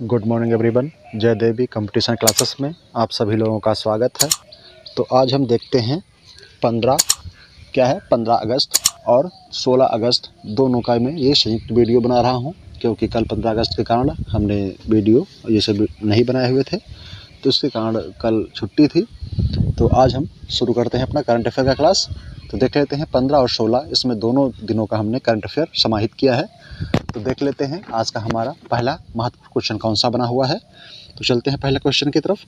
Good morning everyone. जय देवी competition classes में आप सभी लोगों का स्वागत है। तो आज हम देखते हैं 15 अगस्त और 16 अगस्त दोनों का मैं ये संयुक्त वीडियो बना रहा हूं, क्योंकि कल 15 अगस्त के कारण हमने वीडियो ये सब नहीं बनाए हुए थे, तो इसके कारण कल छुट्टी थी। तो आज हम शुरू करते हैं अपना करंट अफेयर का क्लास। तो देख लेते हैं 15 और 16 इसमें दोनों दिनों का हमने करंट अफेयर समाहित किया है। तो देख लेते हैं आज का हमारा पहला महत्वपूर्ण क्वेश्चन कौन सा बना हुआ है। तो चलते हैं पहले क्वेश्चन की तरफ।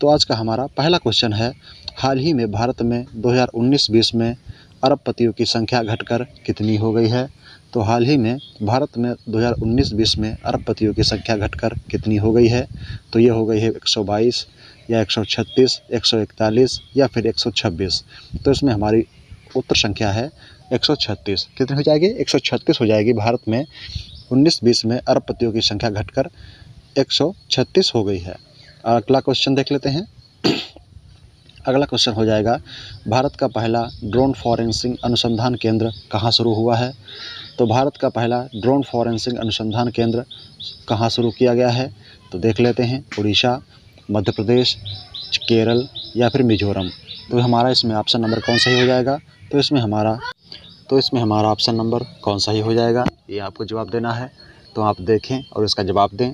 तो आज का हमारा पहला क्वेश्चन है, हाल ही में भारत में 2019-20 में अरबपतियों की संख्या घटकर कितनी हो गई है। तो हाल ही में भारत में 2019-20 में अरबपतियों की संख्या घटकर कितनी हो गई है। तो ये हो गई है 122 या 136, 141 या फिर 126। तो इसमें हमारी उत्तर संख्या है 136। कितनी हो जाएगी? 136 हो जाएगी। भारत में 19-20 में अरबपतियों की संख्या घटकर 136 हो गई है। अगला क्वेश्चन देख लेते हैं। अगला क्वेश्चन हो जाएगा, भारत का पहला ड्रोन फॉरेंसिक अनुसंधान केंद्र कहाँ शुरू हुआ है। तो भारत का पहला ड्रोन फॉरेंसिक अनुसंधान केंद्र कहाँ शुरू किया गया है। तो देख लेते हैं, उड़ीसा, मध्य प्रदेश, केरल या फिर मिजोरम। तो हमारा इसमें ऑप्शन नंबर कौन सा ही हो जाएगा। तो इसमें हमारा ऑप्शन नंबर कौन सा ही हो जाएगा, ये आपको जवाब देना है। तो आप देखें और इसका जवाब दें।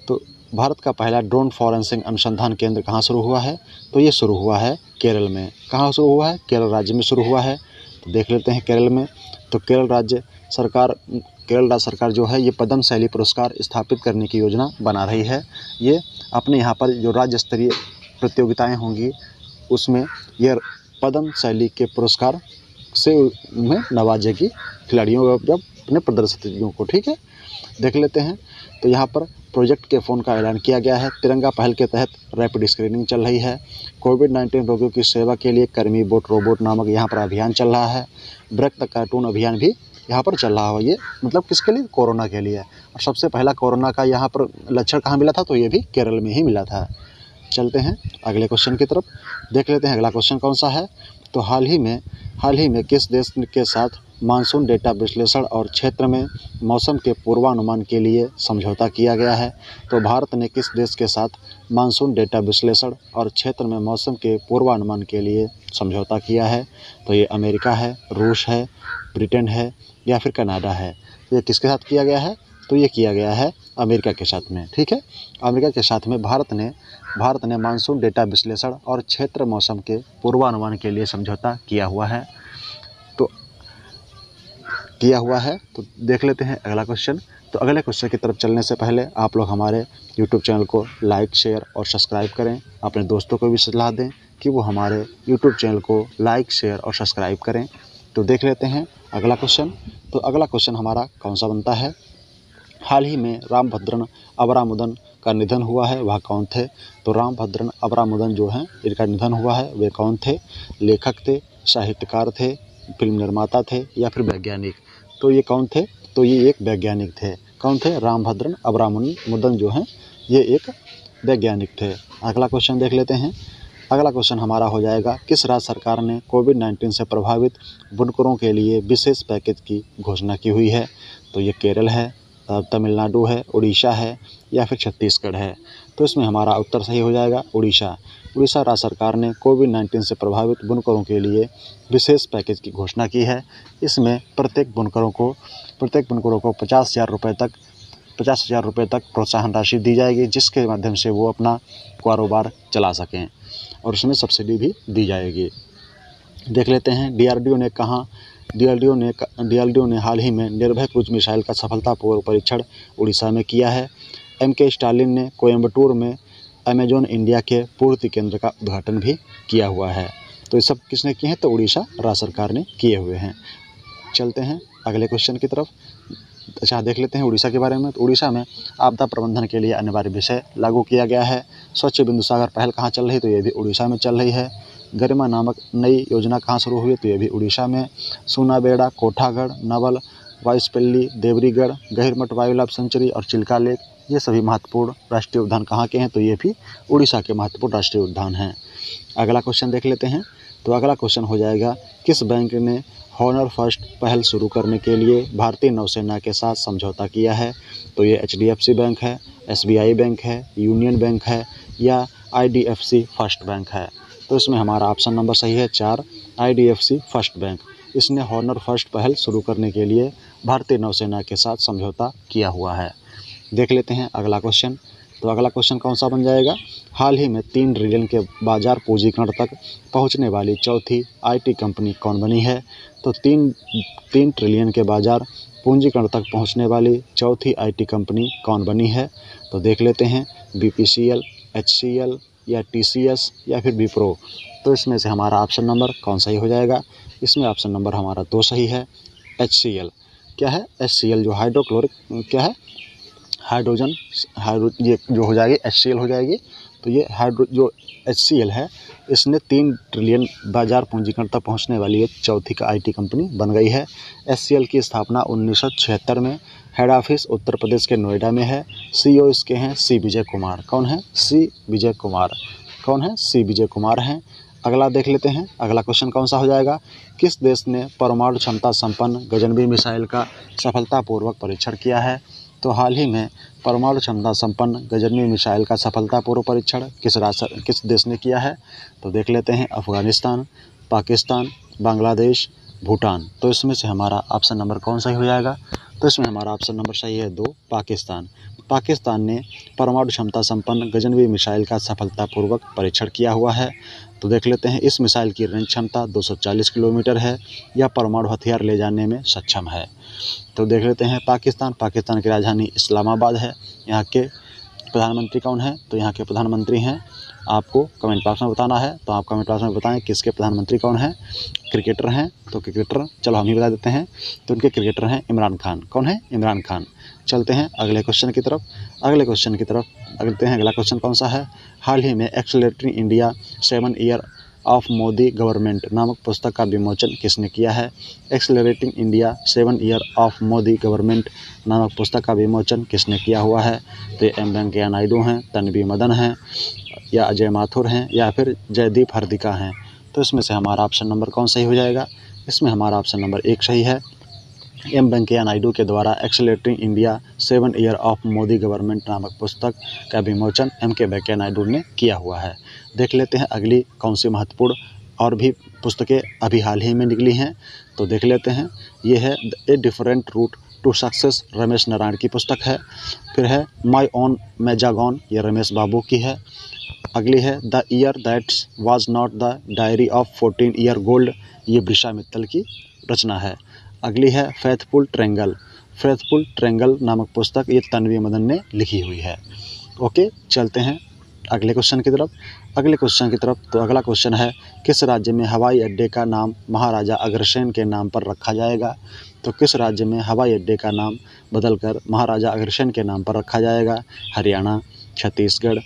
तो भारत का पहला ड्रोन फॉरेंसिक अनुसंधान केंद्र कहाँ शुरू हुआ है। तो ये शुरू हुआ है केरल में। कहाँ शुरू हुआ है? केरल राज्य में शुरू हुआ है। तो देख लेते हैं केरल में। तो केरल राज्य सरकार जो है ये पद्म शैली पुरस्कार स्थापित करने की योजना बना रही है। ये अपने यहाँ पर जो राज्य स्तरीय प्रतियोगिताएँ होंगी उसमें यह पद्म शैली के पुरस्कार से उन्हें नवाजेगी खिलाड़ियों जब अपने प्रदर्शनियों को। ठीक है, देख लेते हैं। तो यहाँ पर प्रोजेक्ट के फ़ोन का ऐलान किया गया है। तिरंगा पहल के तहत रैपिड स्क्रीनिंग चल रही है। कोविड-19 रोगियों की सेवा के लिए कर्मी बोट रोबोट नामक यहाँ पर अभियान चल रहा है। ब्रेक द कार्टून अभियान भी यहाँ पर चल रहा है। ये मतलब किसके लिए? कोरोना के लिए। और सबसे पहला कोरोना का यहाँ पर लक्षण कहाँ मिला था? तो ये भी केरल में ही मिला था। चलते हैं अगले क्वेश्चन की तरफ। देख लेते हैं अगला क्वेश्चन कौन सा है। तो हाल ही में किस देश के साथ मानसून डेटा विश्लेषण और क्षेत्र में मौसम के पूर्वानुमान के लिए समझौता किया गया है। तो भारत ने किस देश के साथ मानसून डेटा विश्लेषण और क्षेत्र में मौसम के पूर्वानुमान के लिए समझौता किया है। तो ये अमेरिका है, रूस है, ब्रिटेन है या फिर कनाडा है। तो ये किसके साथ किया गया है? तो ये किया गया है अमेरिका के साथ में। ठीक है, अमेरिका के साथ में भारत ने मानसून डेटा विश्लेषण और क्षेत्र मौसम के पूर्वानुमान के लिए समझौता किया हुआ है। तो देख लेते हैं अगला क्वेश्चन। तो अगले क्वेश्चन की तरफ चलने से पहले आप लोग हमारे YouTube चैनल को लाइक, शेयर और सब्सक्राइब करें। अपने दोस्तों को भी सलाह दें कि वो हमारे YouTube चैनल को लाइक, शेयर और सब्सक्राइब करें। तो देख लेते हैं अगला क्वेश्चन। तो अगला क्वेश्चन हमारा कौन सा बनता है, हाल ही में रामभद्रन अबरामुदन का निधन हुआ है, वह कौन थे। तो रामभद्रन अबरामुदन जो हैं इनका निधन हुआ है, वे कौन थे? लेखक थे, साहित्यकार थे, फिल्म निर्माता थे या फिर वैज्ञानिक। तो ये कौन थे? तो ये एक वैज्ञानिक थे। कौन थे? रामभद्रन अबरामुदन जो हैं ये एक वैज्ञानिक थे। अगला क्वेश्चन देख लेते हैं। अगला क्वेश्चन हमारा हो जाएगा, किस राज्य सरकार ने कोविड-19 से प्रभावित बुनकरों के लिए विशेष पैकेज की घोषणा की हुई है। तो ये केरल है, तमिलनाडु है, उड़ीसा है या फिर छत्तीसगढ़ है। तो इसमें हमारा उत्तर सही हो जाएगा उड़ीसा। उड़ीसा राज्य सरकार ने कोविड-19 से प्रभावित बुनकरों के लिए विशेष पैकेज की घोषणा की है। इसमें प्रत्येक बुनकरों को 50,000 रुपये तक प्रोत्साहन राशि दी जाएगी, जिसके माध्यम से वो अपना कारोबार चला सकें, और उसमें सब्सिडी भी दी जाएगी। देख लेते हैं डीआरडीओ ने हाल ही में निर्भय क्रूज मिसाइल का सफलतापूर्वक परीक्षण उड़ीसा में किया है। एमके स्टालिन ने कोयम्बटूर में अमेजॉन इंडिया के पूर्ति केंद्र का उद्घाटन भी किया हुआ है। तो ये सब किसने किए हैं? तो उड़ीसा राज्य सरकार ने किए हुए हैं। चलते हैं अगले क्वेश्चन की तरफ। अच्छा, देख लेते हैं उड़ीसा के बारे में। तो उड़ीसा में आपदा प्रबंधन के लिए अनिवार्य विषय लागू किया गया है। स्वच्छ बिंदु सागर पहल कहाँ चल रही? तो ये भी उड़ीसा में चल रही है। गरिमा नामक नई योजना कहाँ शुरू हुई? तो ये भी उड़ीसा में। सूनाबेड़ा, कोठागढ़, Naval, वाइसपल्ली, Debrigarh, गहिरमठ wild life sanctuary और चिल्का लेक, ये सभी महत्वपूर्ण राष्ट्रीय उद्यान कहाँ के हैं? तो ये भी उड़ीसा के महत्वपूर्ण राष्ट्रीय उद्यान हैं। अगला क्वेश्चन देख लेते हैं। तो अगला क्वेश्चन हो जाएगा, किस बैंक ने हॉनर फर्स्ट पहल शुरू करने के लिए भारतीय नौसेना के साथ समझौता किया है? तो ये HDFC बैंक है, SBI बैंक है, यूनियन बैंक है या IDFC फर्स्ट बैंक है। तो इसमें हमारा ऑप्शन नंबर सही है 4, IDFC फर्स्ट बैंक। इसने हॉनर फर्स्ट पहल शुरू करने के लिए भारतीय नौसेना के साथ समझौता किया हुआ है। देख लेते हैं अगला क्वेश्चन। तो अगला क्वेश्चन कौन सा बन जाएगा, हाल ही में 3 ट्रिलियन के बाजार पूंजीकरण तक पहुंचने वाली चौथी IT कंपनी कौन बनी है? तो 3 ट्रिलियन के बाजार पूंजीकरण तक पहुंचने वाली चौथी IT कंपनी कौन बनी है? तो देख लेते हैं, BPCL, HCL या TCS या फिर विप्रो। तो इसमें से हमारा ऑप्शन नंबर कौन सही हो जाएगा? इसमें ऑप्शन नंबर हमारा 2 सही है, HCL। क्या है? HCL जो हाइड्रोक्लोरिक क्या है, हाइड्रोजन ये जो हो जाएगी HCL हो जाएगी। तो ये जो HCL है, इसने 3 ट्रिलियन बाजार पूंजीकरण तक पहुंचने वाली एक चौथी का IT कंपनी बन गई है। HCL की स्थापना 1976 में, हेड ऑफिस उत्तर प्रदेश के नोएडा में है। CEO इसके हैं C विजय कुमार। कौन है? C विजय कुमार। कौन है? C विजय कुमार हैं। अगला देख लेते हैं, अगला क्वेश्चन कौन सा हो जाएगा, किस देश ने परमाणु क्षमता संपन्न गगनयान मिसाइल का सफलतापूर्वक परीक्षण किया है? तो हाल ही में परमाणु क्षमता संपन्न गगनयान मिसाइल का सफलतापूर्वक परीक्षण किस देश ने किया है? तो देख लेते हैं, अफगानिस्तान, पाकिस्तान, बांग्लादेश, भूटान। तो इसमें से हमारा ऑप्शन नंबर कौन सही हो जाएगा? तो इसमें हमारा ऑप्शन नंबर सही है 2, पाकिस्तान। पाकिस्तान ने परमाणु क्षमता संपन्न गगनयान मिसाइल का सफलतापूर्वक परीक्षण किया हुआ है। तो देख लेते हैं, इस मिसाइल की रेंज क्षमता 240 किलोमीटर है, यह परमाणु हथियार ले जाने में सक्षम है। तो देख लेते हैं, पाकिस्तान की राजधानी इस्लामाबाद है। यहाँ के प्रधानमंत्री कौन है? तो यहाँ के प्रधानमंत्री हैं, आपको कमेंट बॉक्स में बताना है। तो आप कमेंट बॉक्स में बताएं किसके प्रधानमंत्री कौन है। क्रिकेटर हैं, तो क्रिकेटर चलो हम ही बता देते हैं, तो उनके क्रिकेटर हैं इमरान खान। कौन है? इमरान खान। चलते हैं अगले क्वेश्चन की तरफ। अगले क्वेश्चन कौन सा है, हाल ही में accelerating India 7 year of Modi government नामक पुस्तक का विमोचन किसने किया है? Accelerating India 7 year of Modi government नामक पुस्तक का विमोचन किसने किया हुआ है? तो M वेंकैया नायडू हैं, तन्वी मदन हैं या अजय माथुर हैं या फिर जयदीप हर्दिका हैं। तो इसमें से हमारा ऑप्शन नंबर कौन सही हो जाएगा? इसमें हमारा ऑप्शन नंबर 1 सही है। M वेंकैया नायडू के द्वारा accelerating India 7 year of Modi government नामक पुस्तक का विमोचन M वेंकैया नायडू ने किया हुआ है। देख लेते हैं अगली कौन सी महत्वपूर्ण और भी पुस्तकें अभी हाल ही में निकली हैं। तो देख लेते हैं, ये है a different route to success, Ramesh Narayan की पुस्तक है। फिर है माई ओन मैजागॉन, ये रमेश बाबू की है। अगली है the year that's was not the diary of 14 year gold, ये वृषा मित्तल की रचना है। अगली है फेथफुल ट्रेंगल नामक पुस्तक, ये तन्वी मदन ने लिखी हुई है। ओके, चलते हैं अगले क्वेश्चन की तरफ। तो अगला क्वेश्चन है, किस राज्य में हवाई अड्डे का नाम महाराजा अग्रसेन के नाम पर रखा जाएगा? तो किस राज्य में हवाई अड्डे का नाम बदलकर महाराजा अग्रसेन के नाम पर रखा जाएगा? हरियाणा, छत्तीसगढ़,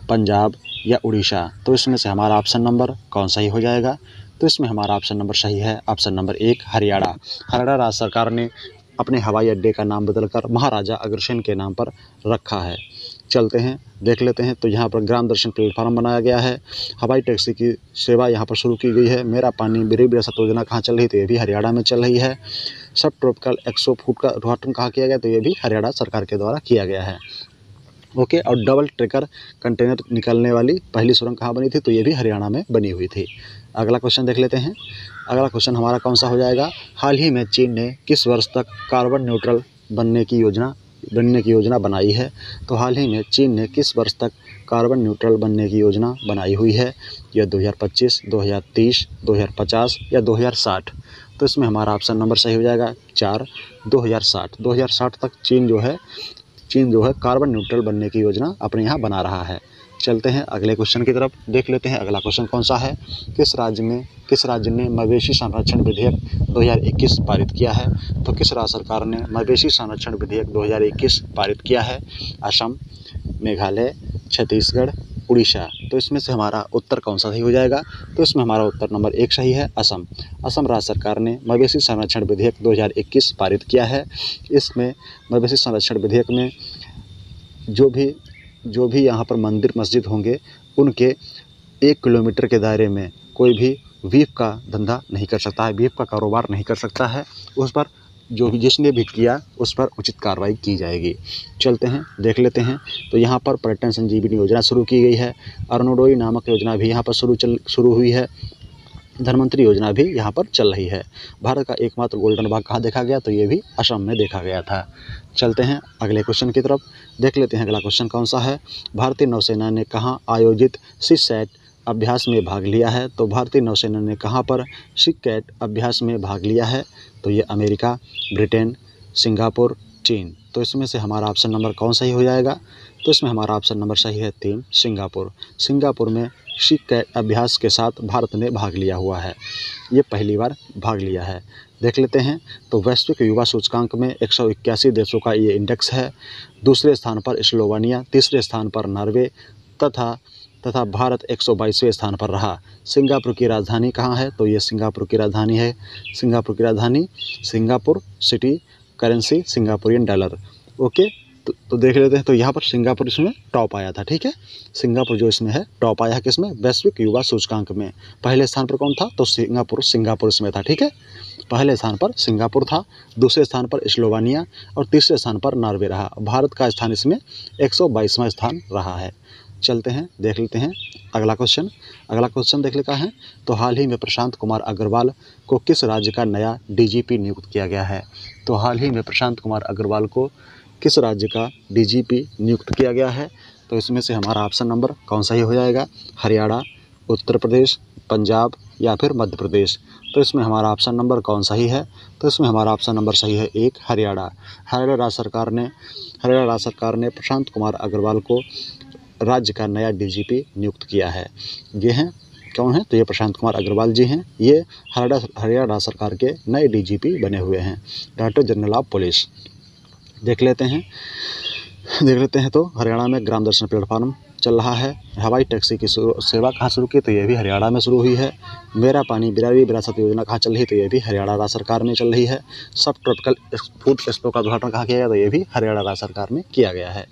पंजाब या उड़ीसा। तो इसमें से हमारा ऑप्शन नंबर कौन सही हो जाएगा? तो इसमें हमारा ऑप्शन नंबर सही है, ऑप्शन नंबर 1 हरियाणा। हरियाणा राज्य सरकार ने अपने हवाई अड्डे का नाम बदलकर महाराजा अग्रसेन के नाम पर रखा है। चलते हैं, देख लेते हैं। तो यहाँ पर ग्राम दर्शन प्लेटफार्म बनाया गया है। हवाई टैक्सी की सेवा यहाँ पर शुरू की गई है। मेरा पानी मेरी विरासत योजना कहाँ चल रही? तो ये भी हरियाणा में चल रही है। सब ट्रॉपिकल एक्सो फूड का उद्घाटन कहाँ किया गया? तो ये भी हरियाणा सरकार के द्वारा किया गया है। ओके, और डबल ट्रैकर कंटेनर निकलने वाली पहली सुरंग कहाँ बनी थी? तो ये भी हरियाणा में बनी हुई थी। अगला क्वेश्चन देख लेते हैं। अगला क्वेश्चन हमारा कौन सा हो जाएगा, हाल ही में चीन ने किस वर्ष तक कार्बन न्यूट्रल बनने की योजना बनाई है? तो हाल ही में चीन ने किस वर्ष तक कार्बन न्यूट्रल बनने की योजना बनाई हुई है? यह 2025, 2030, 2050 या 2060। तो इसमें हमारा ऑप्शन नंबर सही हो जाएगा 4, 2060। 2060 तक चीन जो है कार्बन न्यूट्रल बनने की योजना अपने यहाँ बना रहा है। चलते हैं अगले क्वेश्चन की तरफ, देख लेते हैं अगला क्वेश्चन कौन सा है, किस राज्य ने मवेशी संरक्षण विधेयक 2021 पारित किया है? तो किस राज्य सरकार ने मवेशी संरक्षण विधेयक 2021 पारित किया है? असम, मेघालय, छत्तीसगढ़, उड़ीसा। तो इसमें से हमारा उत्तर कौन सा सही हो जाएगा? तो इसमें हमारा उत्तर नंबर 1 सही है, असम। असम राज्य सरकार ने मवेशी संरक्षण विधेयक 2021 पारित किया है। इसमें मवेशी संरक्षण विधेयक में जो भी यहाँ पर मंदिर मस्जिद होंगे, उनके 1 किलोमीटर के दायरे में कोई भी बीफ का धंधा नहीं कर सकता है, बीफ का कारोबार नहीं कर सकता है, उस पर जो भी जिसने भी किया उस पर उचित कार्रवाई की जाएगी। चलते हैं देख लेते हैं। तो यहाँ पर पर्यटन संजीवनी योजना शुरू की गई है, अरुणोदय नामक योजना भी यहाँ पर शुरू हुई है, धनवंतरी योजना भी यहाँ पर चल रही है। भारत का एकमात्र गोल्डन बाघ कहाँ देखा गया, तो ये भी असम में देखा गया था। चलते हैं अगले क्वेश्चन की तरफ, देख लेते हैं अगला क्वेश्चन कौन सा है। भारतीय नौसेना ने कहाँ आयोजित सीसैट अभ्यास में भाग लिया है, तो भारतीय नौसेना ने कहाँ पर सीसैट अभ्यास में भाग लिया है, तो ये अमेरिका, ब्रिटेन, सिंगापुर, चीन। तो इसमें से हमारा ऑप्शन नंबर कौन सही हो जाएगा, तो इसमें हमारा ऑप्शन नंबर सही है 3, सिंगापुर। सिंगापुर में सीसैट अभ्यास के साथ भारत ने भाग लिया हुआ है, ये पहली बार भाग लिया है। देख लेते हैं। तो वैश्विक युवा सूचकांक में 181 देशों का ये इंडेक्स है। दूसरे स्थान पर स्लोवानिया, तीसरे स्थान पर नॉर्वे तथा भारत 122वें स्थान पर रहा। सिंगापुर की राजधानी कहाँ है, तो ये सिंगापुर की राजधानी है, सिंगापुर की राजधानी Singapore city, currency Singaporean dollar. Okay, तो देख लेते हैं। तो यहाँ पर सिंगापुर इसमें टॉप आया था, ठीक है, सिंगापुर जो इसमें है टॉप आया है किसमें, वैश्विक युवा सूचकांक में। पहले स्थान पर कौन था, तो सिंगापुर इसमें था, ठीक है, पहले स्थान पर सिंगापुर था, दूसरे स्थान पर स्लोवानिया और तीसरे स्थान पर नॉर्वे रहा। भारत का स्थान इसमें 122वां स्थान रहा है। चलते हैं देख लेते हैं अगला क्वेश्चन देख लेता है। तो हाल ही में प्रशांत कुमार अग्रवाल को किस राज्य का नया डीजीपी नियुक्त किया गया है, तो हाल ही में प्रशांत कुमार अग्रवाल को किस राज्य का डीजीपी नियुक्त किया गया है, तो इसमें से हमारा ऑप्शन नंबर कौन सही हो जाएगा, हरियाणा, उत्तर प्रदेश, पंजाब या फिर मध्य प्रदेश। तो इसमें हमारा ऑप्शन नंबर कौन सही है, तो इसमें हमारा ऑप्शन नंबर सही है 1, हरियाणा। हरियाणा राज्य सरकार ने प्रशांत कुमार अग्रवाल को राज्य का नया डीजीपी नियुक्त किया है। ये हैं कौन है, तो ये प्रशांत कुमार अग्रवाल जी हैं, ये हरियाणा राज्य सरकार के नए डीजीपी बने हुए हैं, डायरेक्टर जनरल ऑफ पुलिस। देख लेते हैं। तो हरियाणा में ग्राम दर्शन प्लेटफार्म चल रहा है। हवाई टैक्सी की सेवा कहाँ शुरू की, तो ये भी हरियाणा में शुरू हुई है। मेरा पानी बिरारी विरासत योजना कहाँ चल रही है, तो ये भी हरियाणा राज्य सरकार में चल रही है। सब ट्रॉपिकल फूड एक्सपो का उद्घाटन कहाँ किया गया, तो ये भी हरियाणा राज्य सरकार में किया गया है।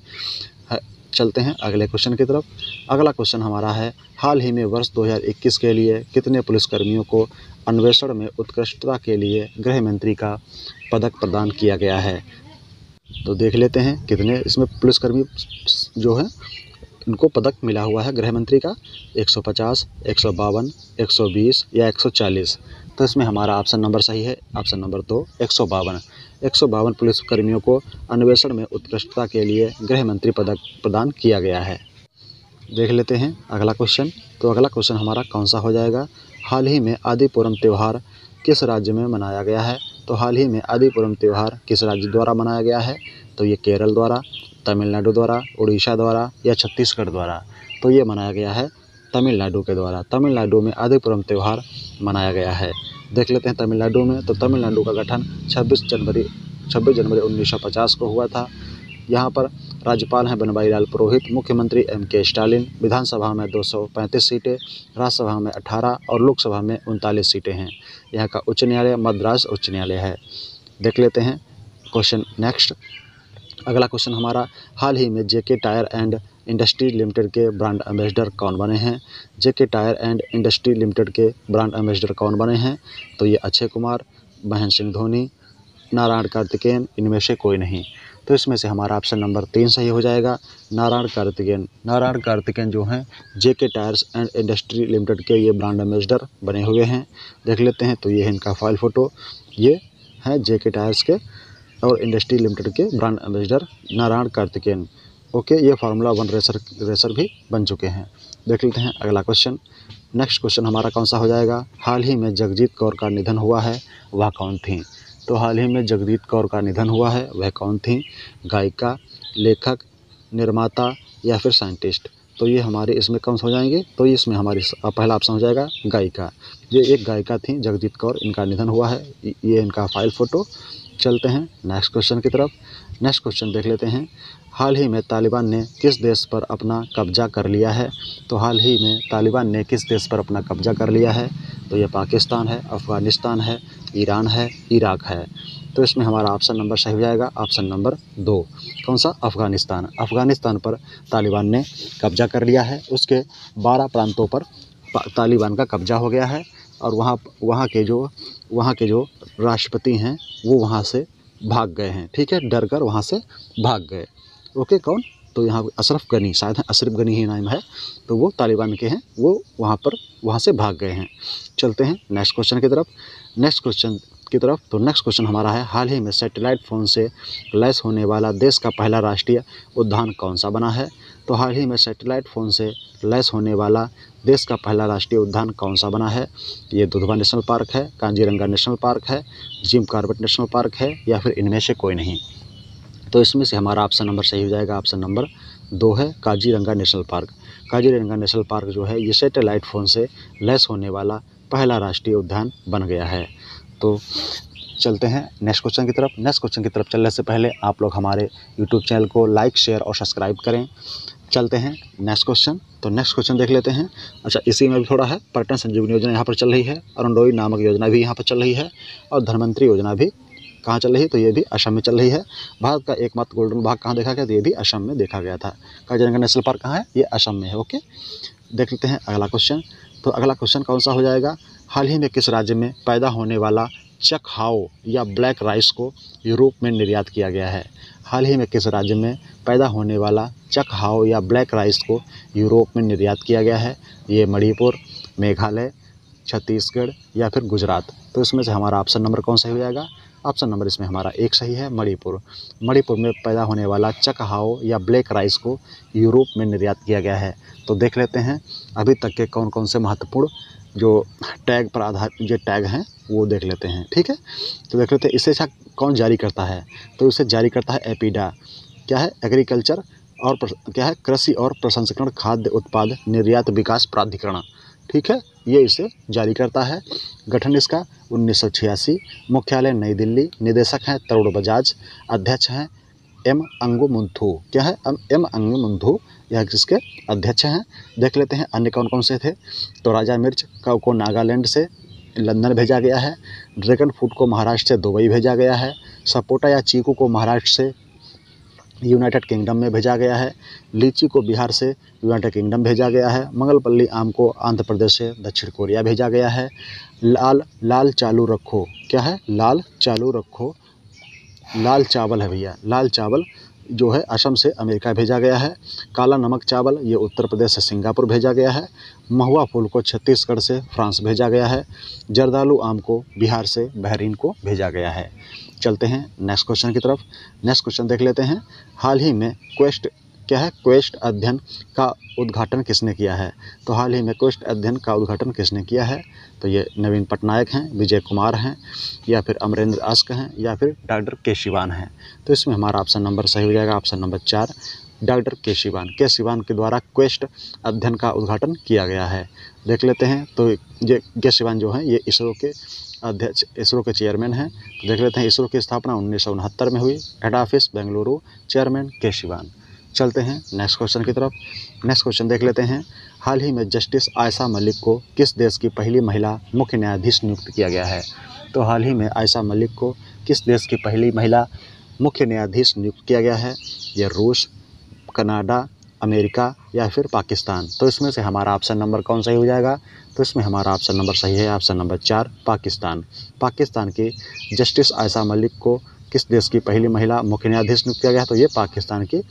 चलते हैं अगले क्वेश्चन की तरफ। अगला क्वेश्चन हमारा है, हाल ही में वर्ष 2021 के लिए कितने पुलिसकर्मियों को अन्वेषण में उत्कृष्टता के लिए गृह मंत्री का पदक प्रदान किया गया है, तो देख लेते हैं कितने इसमें पुलिसकर्मी जो है उनको पदक मिला हुआ है गृह मंत्री का, 150, 152, 120 या 140। तो इसमें हमारा ऑप्शन नंबर सही है, ऑप्शन नंबर 2, 152 पुलिसकर्मियों को अन्वेषण में उत्कृष्टता के लिए गृह मंत्री पदक प्रदान किया गया है। देख लेते हैं अगला क्वेश्चन। तो अगला क्वेश्चन हमारा कौन सा हो जाएगा, हाल ही में आदि पूर्णिमा त्यौहार किस राज्य में मनाया गया है, तो हाल ही में आदि पूर्णिमा त्यौहार किस राज्य द्वारा मनाया गया है, तो ये केरल द्वारा, तमिलनाडु द्वारा, उड़ीसा द्वारा या छत्तीसगढ़ द्वारा। तो ये मनाया गया है तमिलनाडु के द्वारा। तमिलनाडु में आदि पूर्णिमा त्यौहार मनाया गया है। देख लेते हैं तमिलनाडु में। तो तमिलनाडु का गठन 26 जनवरी 1950 को हुआ था। यहाँ पर राज्यपाल हैं बनवारी लाल पुरोहित, मुख्यमंत्री MK स्टालिन, विधानसभा में 235 सीटें, राज्यसभा में 18 और लोकसभा में 39 सीटें हैं। यहाँ का उच्च न्यायालय मद्रास उच्च न्यायालय है। देख लेते हैं क्वेश्चन नेक्स्ट। अगला क्वेश्चन हमारा, हाल ही में JK tyre and industry limited के ब्रांड एम्बेसडर कौन बने हैं, JK tyre and industry limited के ब्रांड एम्बेसडर कौन बने हैं, तो ये अक्षय कुमार, महेंद्र सिंह धोनी, नारायण कार्तिकेयन, इनमें से कोई नहीं। तो इसमें से हमारा ऑप्शन नंबर 3 सही हो जाएगा, नारायण कार्तिकेयन जो हैं JK tyres and industry limited के ये ब्रांड एम्बेसडर बने हुए हैं। देख लेते हैं। तो ये है इनका फाइल फ़ोटो, ये है JK टायर्स के और इंडस्ट्री लिमिटेड के brand ambassador Narayan Karthikeyan. Okay, ये फार्मूला 1 रेसर भी बन चुके हैं। देख लेते हैं अगला क्वेश्चन। नेक्स्ट क्वेश्चन हमारा कौन सा हो जाएगा, हाल ही में जगजीत कौर का निधन हुआ है, वह कौन थी, तो हाल ही में जगजीत कौर का निधन हुआ है, वह कौन थी, गायिका, लेखक, निर्माता या फिर साइंटिस्ट। तो ये हमारे इसमें कौन हो जाएंगे, तो इसमें हमारी पहला ऑप्शन हो जाएगा गायिका। ये एक गायिका थी जगजीत कौर, इनका निधन हुआ है। ये इनका फाइल फ़ोटो। चलते हैं नेक्स्ट क्वेश्चन की तरफ। नेक्स्ट क्वेश्चन देख लेते हैं, हाल ही में तालिबान ने किस देश पर अपना कब्जा कर लिया है, तो हाल ही में तालिबान ने किस देश पर अपना कब्जा कर लिया है, तो ये पाकिस्तान है, अफ़गानिस्तान है, ईरान है, इराक है। तो इसमें हमारा ऑप्शन नंबर सही हो जाएगा, ऑप्शन नंबर 2, कौन सा, अफ़गानिस्तान। अफ़गानिस्तान पर तालिबान ने कब्जा कर लिया है, उसके 12 प्रांतों पर तालिबान का कब्जा हो गया है। और वहाँ के जो राष्ट्रपति हैं वो वहाँ से भाग गए हैं, ठीक है, डर कर वहाँ से भाग गए। ओके, कौन? तो यहाँ अशरफ गनी, शायद अशरफ गनी ही नाम है, तो वो तालिबान के हैं, वो वहाँ से भाग गए हैं। चलते हैं नेक्स्ट क्वेश्चन की तरफ। तो नेक्स्ट क्वेश्चन हमारा है, हाल ही में सैटेलाइट फ़ोन से लैस होने वाला देश का पहला राष्ट्रीय उद्यान कौन सा बना है? तो हाल ही में सैटेलाइट फ़ोन से लैस होने वाला देश का पहला राष्ट्रीय उद्यान कौन सा बना है? ये दुधवा नेशनल पार्क है, काजीरंगा नेशनल पार्क है, जिम कॉर्बेट नेशनल पार्क है, या फिर इनमें से कोई नहीं। तो इसमें से हमारा ऑप्शन नंबर सही हो जाएगा, ऑप्शन नंबर 2 है Kaziranga national park. Kaziranga national park जो है ये सैटेलाइट फ़ोन से लैस होने वाला पहला राष्ट्रीय उद्यान बन गया है। तो चलते हैं नेक्स्ट क्वेश्चन की तरफ चलने से पहले आप लोग हमारे यूट्यूब चैनल को लाइक, शेयर और सब्सक्राइब करें। चलते हैं नेक्स्ट क्वेश्चन। तो नेक्स्ट क्वेश्चन देख लेते हैं। अच्छा, इसी में भी थोड़ा है, पर्यटन संजीवनी योजना यहाँ पर चल रही है, अरुणोदय नामक योजना भी यहाँ पर चल रही है, और धनवंतरी योजना भी कहाँ चल रही है? तो ये भी असम में चल रही है। भारत का एकमात्र गोल्डन भाग कहाँ देखा गया? तो ये भी असम में देखा गया था। काजीरंगा नेशनल पार्क कहाँ है? ये असम में है। ओके, देख लेते हैं अगला क्वेश्चन। तो अगला क्वेश्चन कौन सा हो जाएगा? हाल ही में किस राज्य में पैदा होने वाला चकहाओ या ब्लैक राइस को यूरोप में निर्यात किया गया है? हाल ही में किस राज्य में पैदा होने वाला चकहाओ या ब्लैक राइस को यूरोप में निर्यात किया गया है? ये मणिपुर, मेघालय, छत्तीसगढ़ या फिर गुजरात। तो इसमें से हमारा ऑप्शन नंबर कौन सही हो जाएगा? ऑप्शन नंबर इसमें हमारा 1 सही है, मणिपुर। मणिपुर में पैदा होने वाला चकहाओ या ब्लैक राइस को यूरोप में निर्यात किया गया है। तो देख लेते हैं अभी तक के कौन कौन से महत्वपूर्ण जो टैग पर आधारित जो टैग हैं वो देख लेते हैं, ठीक है। तो देख लेते हैं इसे कौन जारी करता है? तो इसे जारी करता है एपीडा। क्या है? एग्रीकल्चर और क्या है? कृषि और प्रसंस्करण खाद्य उत्पाद निर्यात विकास प्राधिकरण, ठीक है, ये इसे जारी करता है। गठन इसका 1986, मुख्यालय नई दिल्ली, निदेशक हैं तरुण बजाज, अध्यक्ष हैं एम अंगुमुथु। क्या है? एम अंगुमुथु, यह किसके अध्यक्ष हैं। देख लेते हैं अन्य कौन कौन से थे। तो राजा मिर्च को नागालैंड से लंदन भेजा गया है, ड्रैगन फ्रूट को महाराष्ट्र से दुबई भेजा गया है, सपोटा या चीकू को महाराष्ट्र से यूनाइटेड किंगडम में भेजा गया है, लीची को बिहार से यूनाइटेड किंगडम भेजा गया है, मंगलपल्ली आम को आंध्र प्रदेश से दक्षिण कोरिया भेजा गया है, लाल चालू रखो। क्या है? लाल चालू रखो, लाल चावल है भैया, लाल चावल जो है असम से अमेरिका भेजा गया है। काला नमक चावल ये उत्तर प्रदेश से सिंगापुर भेजा गया है। महुआ फूल को छत्तीसगढ़ से फ्रांस भेजा गया है। जर्दालू आम को बिहार से बहरीन को भेजा गया है। चलते हैं नेक्स्ट क्वेश्चन की तरफ। नेक्स्ट क्वेश्चन देख लेते हैं। हाल ही में क्वेस्ट अध्ययन का उद्घाटन किसने किया है? तो हाल ही में क्वेस्ट अध्ययन का उद्घाटन किसने किया है? तो ये नवीन पटनायक हैं, विजय कुमार हैं, या फिर अमरेंद्र आस्क हैं, या फिर डॉक्टर के शिवान हैं। तो इसमें हमारा ऑप्शन नंबर सही हो जाएगा, ऑप्शन नंबर 4, डॉक्टर के शिवान के द्वारा क्वेस्ट अध्ययन का उद्घाटन किया गया है। देख लेते हैं। तो ये के शिवान जो हैं ये इसरो के अध्यक्ष, इसरो के चेयरमैन हैं। तो देख लेते हैं इसरो की स्थापना 1969 में हुई, हेड ऑफिस बेंगलुरु, चेयरमैन के शिवान। चलते हैं नेक्स्ट क्वेश्चन की तरफ। नेक्स्ट क्वेश्चन देख लेते हैं। हाल ही में जस्टिस आयशा मलिक को किस देश की पहली महिला मुख्य न्यायाधीश नियुक्त किया गया है? तो हाल ही में आयशा मलिक को किस देश की पहली महिला मुख्य न्यायाधीश नियुक्त किया गया है? ये रूस, कनाडा, अमेरिका या फिर पाकिस्तान। तो इसमें से हमारा ऑप्शन नंबर कौन सही हो जाएगा? तो इसमें हमारा ऑप्शन नंबर सही है, ऑप्शन नंबर 4, पाकिस्तान। पाकिस्तान की जस्टिस आयशा मलिक को किस देश की पहली महिला मुख्य न्यायाधीश नियुक्त किया गया? तो ये पाकिस्तान की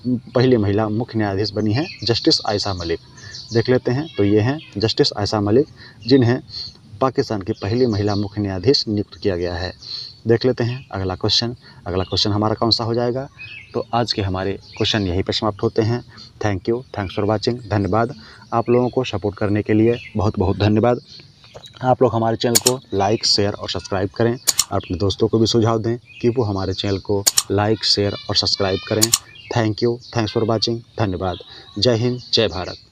पहली महिला मुख्य न्यायाधीश बनी है जस्टिस आयशा मलिक। देख लेते हैं। तो ये हैं जस्टिस आयशा मलिक, जिन्हें पाकिस्तान की पहली महिला मुख्य न्यायाधीश नियुक्त किया गया है। देख लेते हैं अगला क्वेश्चन हमारा कौन सा हो जाएगा? तो आज के हमारे क्वेश्चन यहीं पर समाप्त होते हैं। Thanks for watching. धन्यवाद। आप लोगों को सपोर्ट करने के लिए बहुत बहुत धन्यवाद। आप लोग हमारे चैनल को लाइक, शेयर और सब्सक्राइब करें। अपने दोस्तों को भी सुझाव दें कि वो हमारे चैनल को लाइक, शेयर और सब्सक्राइब करें। Thanks for watching. धन्यवाद। जय हिंद, जय भारत।